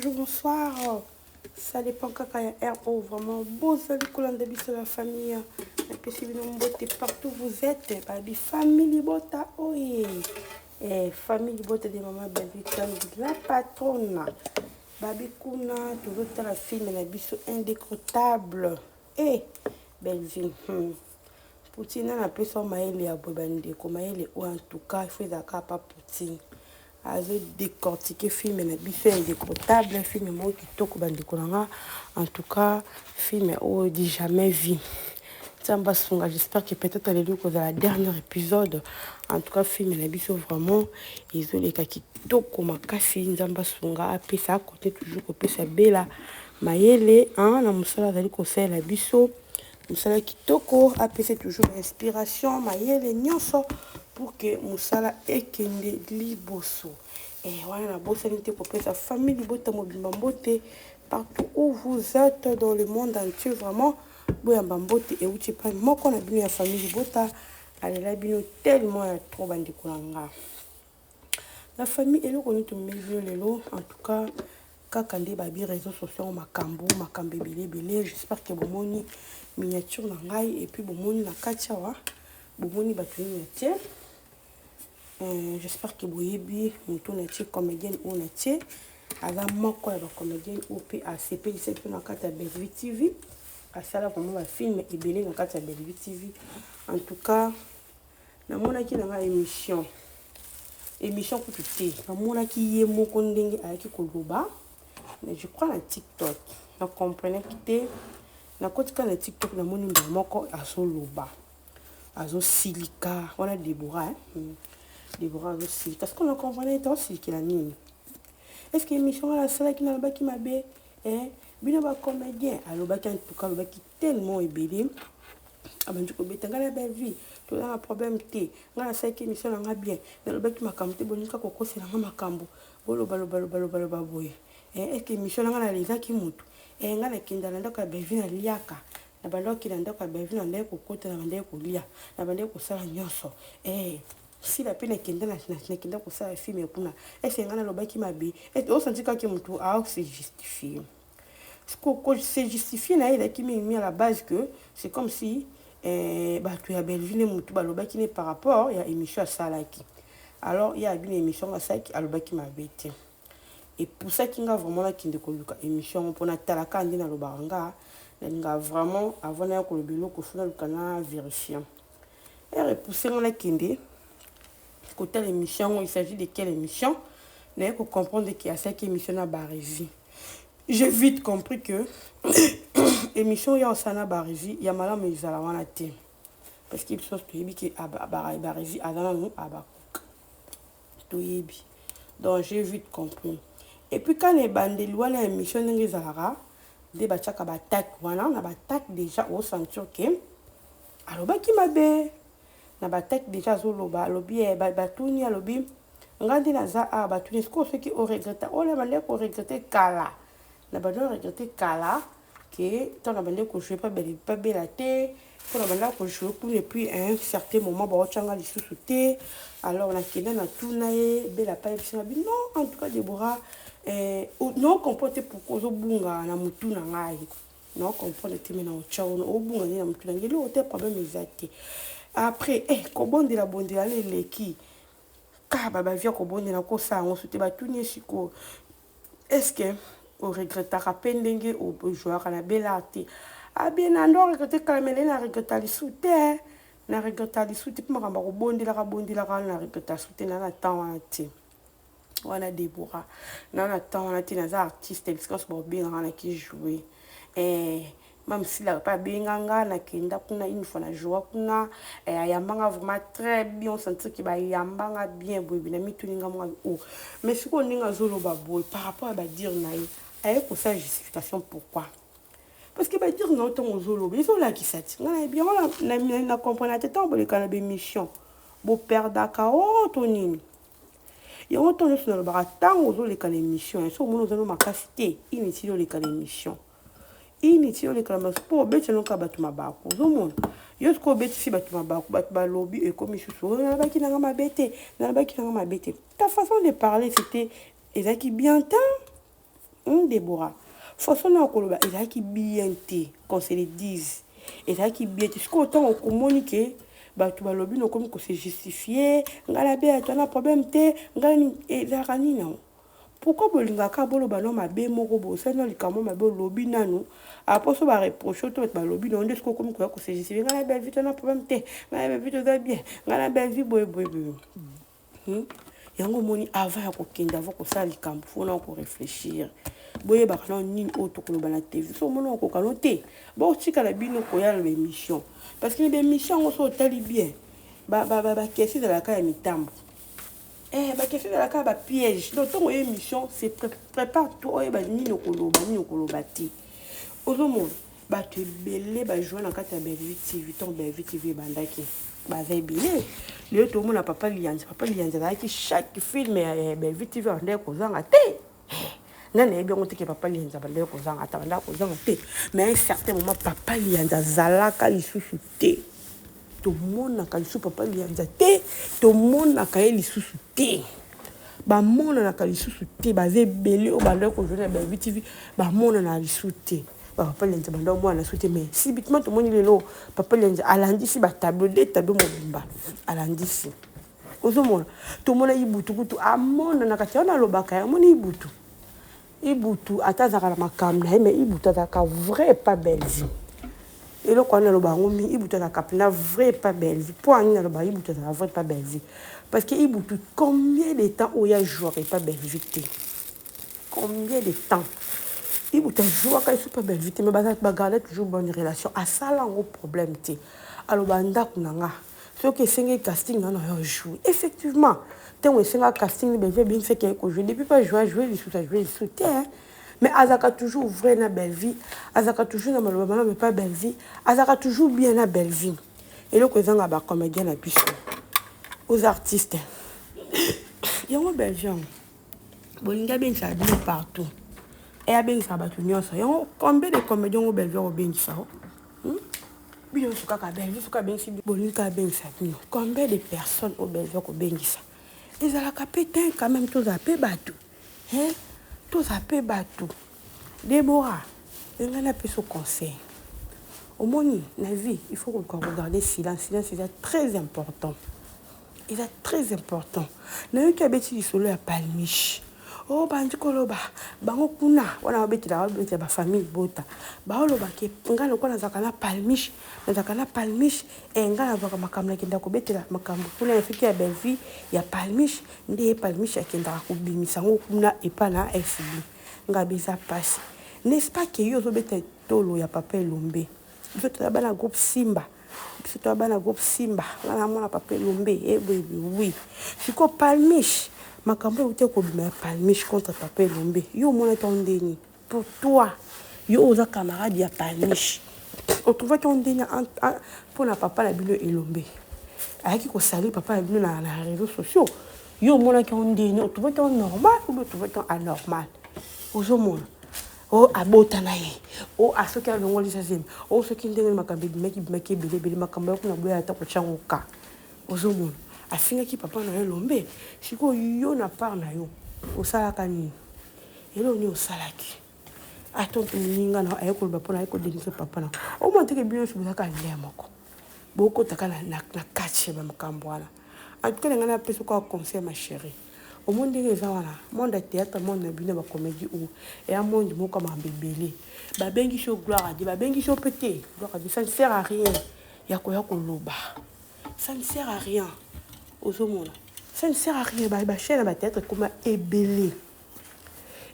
bonjour, bonsoir. Ça dépend quand il y a RO. Vraiment, beau salut, Kolanda de la famille. Et puis, si vous êtes partout où vous êtes, baby, famille Bota, oui. Et famille Bota de maman Belvicane, la patronne. Baby Kuna, toujours dans la film, la biso indécrottable. Et, Belvin, Poutine a appelé son maïli à Bobandeko, maïli ou en tout cas, il faut d'accord pas Poutine. Azo décortiquer film na biso indécrottable film mo kitoko bandeko nanga en tout cas film o dit jamais vu Tamba Sunga, j'espère que peut-être les deux la dernier épisode en tout cas film na biso vraiment ils ont les kitoko makasi Nzamba Sunga après ça côté toujours côté ça bela mayele hein na musala zali ko la biso musala kitoko après c'est toujours inspiration mayele nyonso pour que musala ekende liboso et voilà la bosse pour que sa famille libota mobimba mbote partout où vous êtes dans le monde entier vraiment boyamba mbote et uti pa moko na bino ya famille libota alela bino tellement ya trop bandiko nanga la famille eloko ni to mbeli lelo en tout cas kaka nde babi réseaux sociaux makambo ebele j'espère que bomoni miniature na ngai et puis bomoni na kati awa bomoni bato miniature j'espère que boyebi moto na tie comédienne ou na tie ala moko ya ba comédienne ou pe ACP c'est na kati ya Bellevue TV asala vraiment ba film ebele na kati ya Bellevue TV en tout cas na mona ki na émission pour tout na mona ki ye moko ndenge ayaki koloba mais je crois na TikTok na comprenez que na kotika na TikTok na moni moko azoloba azo silika wana Deborah Deborah aussi parce qu'on a compris aussi qu'il a nini est-ce que émission la salle qui n'a pas qui m'a bé bino ba comédien alors ba kan tout cas ba qui tellement ébélé abandu ko betanga la belle vie to na problème té ngana sa ki émission nga bien na ba ki makamte bonika ko kosela nga makambo bolo boye est-ce que émission nga na leza ki mutu ngana kinda na ndaka belle vie na liaka na baloki na ndaka belle vie na ndeko kota na ndeko lia na bandeko sala nyonso si la peine est na ko sa film kuna est-ce ngana lobaki mabe est o senti ka ki mutu a se justifier ce que c'est justifié na il qui mis à la base que c'est comme si bah tu as Belleville mutu ba lobaki ne par rapport il y a émission à salaki alors il y a une émission à ça qui a lobaki mabe te et pour ça qui nga vraiment la kinde ko luka émission pour na talaka ndi na lobanga nga vraiment avant na ko lobelo ko funa lukana vérifier et repousser la kinde côté l'émission, il s'agit de quelle émission? Il faut comprendre qu'il y a cette émission à Barésie. J'ai vite compris que l'émission, il y a aussi à Barésie, il y a malin, mais ils allaient la terre. Parce qu'il faut que Barésie, à donc j'ai vite compris. Et puis quand les bandes de loi, l'émission, ils allaient des bachaka batak, voilà, on a batak déjà au centre, ok? Alors, bah, qui m'a bé? Na batek déjà zoloba lobi batuni alobi ngandi na za batuni ce qui au regretta o le mande ko regretter kala na bando regretter kala que ton na bande ko jouer pas bela te pour na bande ko jouer pour et puis à un certain moment ba ochanga lisusu te alors na kenda na tuna ye bela pa bisina bi non en tout cas Deborah non comporter pour kozo bunga na mutu na ngai non comporter te na ochao o bunga ni na mutu na ngeli o te problème exact après kobondela bondela leleki ka bavia kobondela kosa yango soute batuni siko est-ce que o regrettera pe ndenge ojouaka na bela te abie na ndo regrette kalamele na regretta lisu te na regretta lisu te mpo makambo kobondelaka na regretta lisu te na temps wana te wana Deborah na temps wana te naza artiste bisika bobengaka na ki jouer même si la pas benganga na kenda kuna une fois na joie kuna yambanga vraiment très bien on sentit que ba yambanga bien boy na mituninga moi mais ce qu'on ninga zolo ba boy par rapport à ba dire naï avec pour sa justification pourquoi parce que ba dire non ton zolo mais zo la qui sati ngana bien na comprendre tête en le canal mission bo perdre ka o tonini et on tourne sur le baratin aux les canal mission et so mono zo makasité inutile les canal mission inutile les clamas pour bête non ka batuma bako zo mon yosko bête si batuma bako bat lobby et comme chouchou na ba ki na ma bête ta façon de parler c'était ezaki bien temps Déborah. Façon na koloba ezalaki bien te qu'on se le dise. Ezalaki bien te. Siko autant communiquer bato balobi no comme que se justifier ngala be atona problème te ngala ezalaka nini na. Pourquoi bolingaka boloba no mabe moko bosana likamo mabe lobi nanu aposo ba reprocher to ba lobi no ndesiko comme que se justifier ngala be vite na problème te ngala be vite za bien ngala be vie boy. Yango moni avant ya kokenda avant kosala likambo fona ko réfléchir boye ba kana nini auto koloba na TV so mona ko kanote ba tika la bino ko ya le mission parce que les missions so tali bien ba question de la ka ya mitambo ba question de la ka ba piège donc ton émission c'est prépare toi ba nini koloba ti ozo mona ba te belé ba jouer na kata ba TV ton ba TV bandaki bazai bilé le tout monde papa lianza qui chaque film ben vite va ndé kozanga te nana bien on te que papa lianza ba ndé kozanga ta ndé kozanga te mais à un certain moment papa lianza zalaka lisusu te tout monde na kalisu papa lianza te tout monde na kaye lisusu te ba mona na kalisusu te bazai belé o ba ndé kozanga ba vite ba mona na lisusu te papa lenza bando mwana soute mais si bitement to moni lelo papa lenza alandisi ba tableau mobimba alandisi ozomona to mona ibutu kutu amona na kati ona lobaka ya moni ibutu atazaka na makamna mais ibutu ataka vrai pas belle vie et le quoi na loba ngomi ibutu ataka pena vrai pas belle vie pour ani na loba ibutu ataka vrai pas belle vie parce que ibutu combien de temps où ya jouer pas belle vie combien de temps il vous toujours quand il super belle vite mais bah garder toujours bonne relation à ça là un problème té alors banda kunanga ce que c'est casting on a joué effectivement tant c'est un casting ben bien fait que jouer depuis pas jouer les sous mais azaka toujours vrai na belle vie azaka toujours na malobama mais pas belle vie azaka toujours bien na belle vie et le kozanga ba comédien na biso aux artistes yongo belgium bolinga bien ça bien partout et à bien ça battu nyonso yon combien de comédiens au belge au bien ça bien suka ka belge suka bien si bolinga bien ça combien de personnes au belge au bien ça ils ala capitaine quand même tous appelés bateau hein tous appelés bateau Déborah il y a un peu ce conseil au moni la vie il faut regarder silence c'est très important il est très important na yo ka beti lisolo ya palmiche oh bandi koloba bango kuna wana beti la ba famille bota ba oloba ke ngalo kona zakana palmiche e ngala baka makamla kenda ko betela makambo kuna efiki ya belvi ya palmiche nde palmiche akenda ko bimisa ngo kuna epana FB ngabeza passe n'est-ce pas que yo zo beta tolo ya papa Elombe zo to bana groupe Simba biso to bana groupe Simba ngala mona papa Elombe oui siko palmiche makambo ute ko bima palmiche contre papa Elombe yo mona ton deni pour toi yo oza camarade ya palmiche on trouve ton deni pour na papa la bino Elombe aki ko saluer papa la bino na réseaux sociaux yo mona ton deni on trouve ton normal ou on trouve ton anormal ozo mona oh abota na ye oh asoki alongoli sazemi oh soki ndenge makambo bimaki belebele makambo ya kuna boya ata kochango ka ozomona afingaki papa na Elombe siko yo na part na yo osalaka nini elo ni osalaki atonto ninga na ayekoloba mpona ayekodenise papa na o monteke bino sobozaka ndeya moko bokotaka na kati ya makambo wana antuka nenga na peso kwa conseil ma chérie au monde des gens là monde théâtre monde na bino ba comédie ou et un monde moko ma bébélé ba bengi show gloire à Dieu ba bengi show pété gloire à Dieu ça ne sert à rien ya ko loba ça ne sert à rien aux monde ça ne sert à rien ba chaîne ba théâtre comme ébélé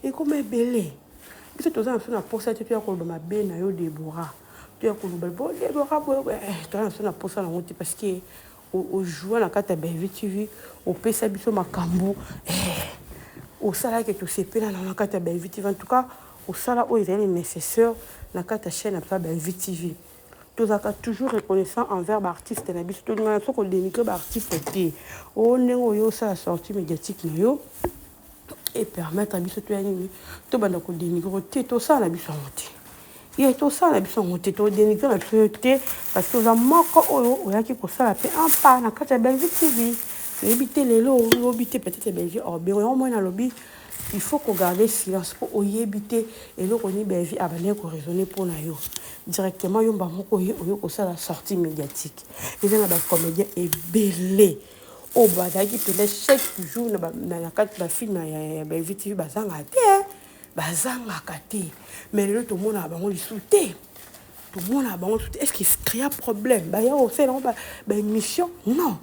et comme ébélé biso toza na pour ça tu ya ko ba be na yo Déborah tu ya ko ba bo Déborah bo to na pour ça na honte parce que au jouer la carte Belvi TV au pesa biso makambu au sala que tout c'est pena na carte Belvi TV en tout cas au sala où il est nécessaire la carte chaîne à Belvi TV tous aka toujours reconnaissant envers l'artiste na biso to ngana soko dénigrer l'artiste té o nengo yo ça sortie médiatique na yo et permettre à biso to yani to banda ko dénigrer té to ça na biso monter et tout ça la biso monté to dénigrer la priorité parce que za moko oyo oyaki ko sala pe en pas na kata Belgique TV ebité lelo obité peut-être Belgique or bien au moins na lobby il faut qu'on garde silence pour éviter et le connaît ben vie abandonner qu'on raisonner pour na yo directement yo mbamoko yo ça la sortie médiatique et là ba comédien est belé au badaki peut chaque jour na carte la film ya ben vite bazanga te mais le tout monde a bango li souté tout le monde a bango est-ce qu'il crée un problème ba ya au c'est non ba mission non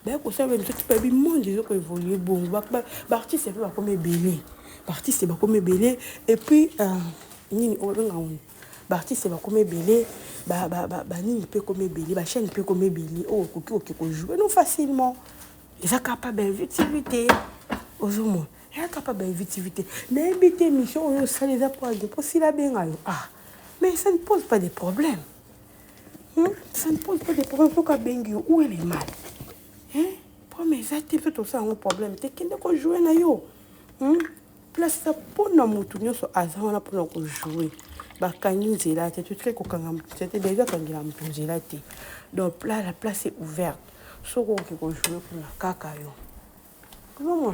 ben ko ça veut dire que le monde ils ont évolué bon ba artiste c'est pas comme belé artiste c'est pas comme belé et puis nini o benga on artiste c'est pas comme belé ba nini peut comme belé ba chaîne peut comme belé oh ko jouer non facilement ils sont capables d'invitivité aux hommes ils sont capables d'invitivité n'inviter mission ça les a pas de possible bien ah mais ça ne pose pas de problème ça ne pose pas de problème faut qu'à bengi où est le mal pour mes actifs tout ça un problème t'es qui ne peut jouer na yo place ça pour na mutu nyoso azana pour na jouer ba kanyi là tu très kokanga c'était déjà quand il a mutu là donc là la place est ouverte soko qui peut jouer pour la kaka yo comment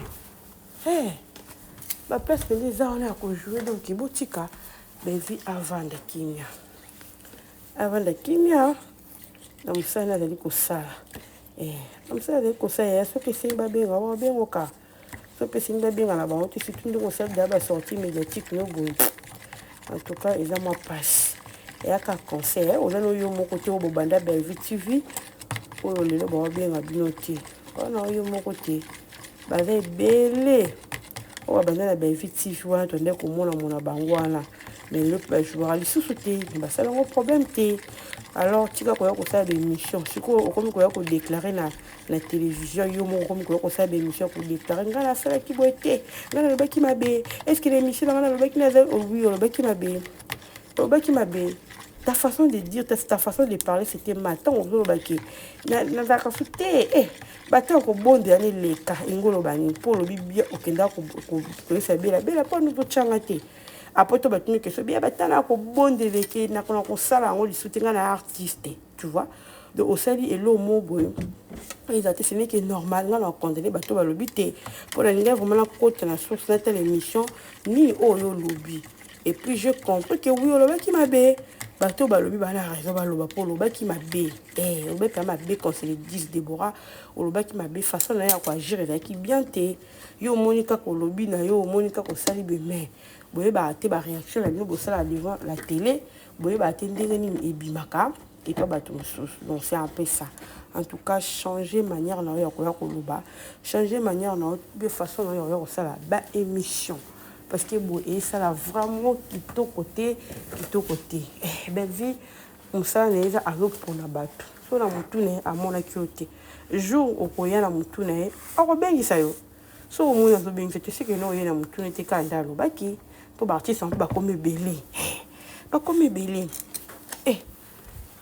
ba place que les on a ko jouer donc ibotika ben vie avant de kimia na musana de ko sala musana de ko sala so que c'est ba benga wa bengo ka so que c'est bien na ba on ti fitu ndo sel da ba sortie médiatique no bon en tout cas ils ont moi passe et aka conseil on a no yo mo côté au banda ben vie TV pour le ba benga binoti on a yo mo côté ba belé o ba na ben vie TV wa to ndeko mona bangwana mais le journaliste sous-sauté bah ça un problème té alors tu vas quoi ça des émissions c'est quoi comme quoi déclarer la télévision yo mon comme quoi ça des émissions pour déclarer ngala ça qui boité ngala le baki mabe est-ce que l'émission ngala le baki na oui le baki mabe ta façon de dire ta façon de parler c'était matin on le baki na za kafute bato ko bonde ani leka ingolo bani pour le bibia okenda ko ça bela pas nous changa té après tout battu que c'est bien batana ko bondele ke na ko sala ngo li soutenga na artiste tu vois de osali et lo mo boy ils a ce n'est que normal na condamner bato ba lobité pour la ligne vraiment la côte na source de telle émission ni o yo lobby et puis je comprends que oui le qui m'a bé bato ba lobby ba na raison ba loba pour le qui m'a bé le ba m'a bé quand c'est le 10 Déborah le ba qui m'a bé façon na ya ko agir et qui bien té yo monika ko lobby na yo monika ko sali be mais boye ba te ba réaction la bino bosala devant la télé boye ba te ndenge ni ebimaka et pas bato mosusu donc c'est un peu ça en tout cas changer manière na yo ko loba changer manière na de façon na yo sala ba émission parce que boye ça la vraiment kitoko ben vie on ça neza avec pour na bato so na mutune amona kiote jour okoya na mutune akobengisa yo so omona zo bengisa tu sais que non yena mutune te kanda lo baki pour partir sans pas comme belé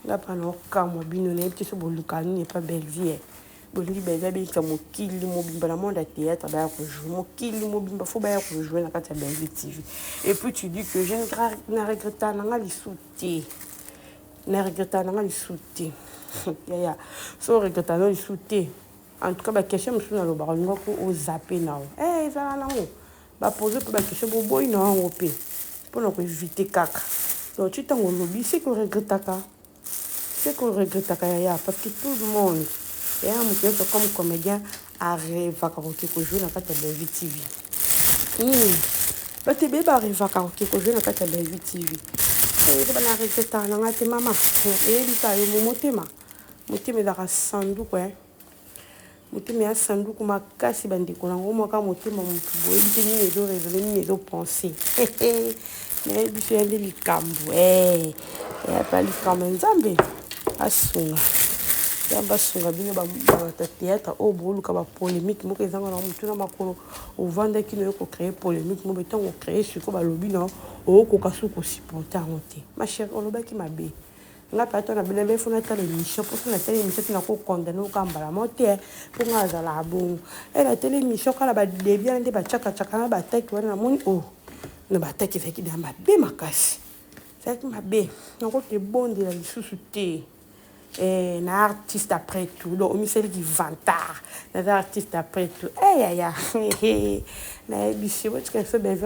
là pendant quand moi bino ne petit so bolukani n'est pas belle vie boli belle vie comme kili mobimba na monde théâtre ba ko jouer mo kili mobimba faut ba ko jouer na kata belle vie TV et puis tu dis que je ne regrette na nga li souté ya so regrette na li souté en tout cas ba question monsieur na lo ba ngo ko o zapper na ça na ngo ba poser pour ba question boy na ngo pe pour nous éviter caca donc tu t'en lobby c'est qu'on regrette ya parce que tout le monde et un monsieur comme comédien arrive à quelque jouer dans la belle TV ba te be ba arrive à quelque jouer dans la belle TV et ba na regrette na ngate mama et bita yo motema da sandu quoi motema ya sanduku makasi bandeko nango moka motema motu boyebi te nini ezorevele nini ezopense mais biso yande likambo epa likambo nzambe asunga yamba asunga bino bata théâtre oyo booluka bapolémique moko ezanga na motu na makolo ovandaki na yo kocrée polémique mo betango ocrée siko balobi na okoka su kosupporte yango te ma chere olobaki mabe nga pato na bele fona ta l'émission pour na telle émission na ko condamner ka mbala moté pour nga za la bon et la télé émission kala ba debia ndé ba chaka na ba teki wana moni na ba teki feki da mabe makasi c'est mabe na ko te bonde la lisusu te na artiste après tout donc omiseli ki vantard na artiste après tout ya na bishi wotika so ben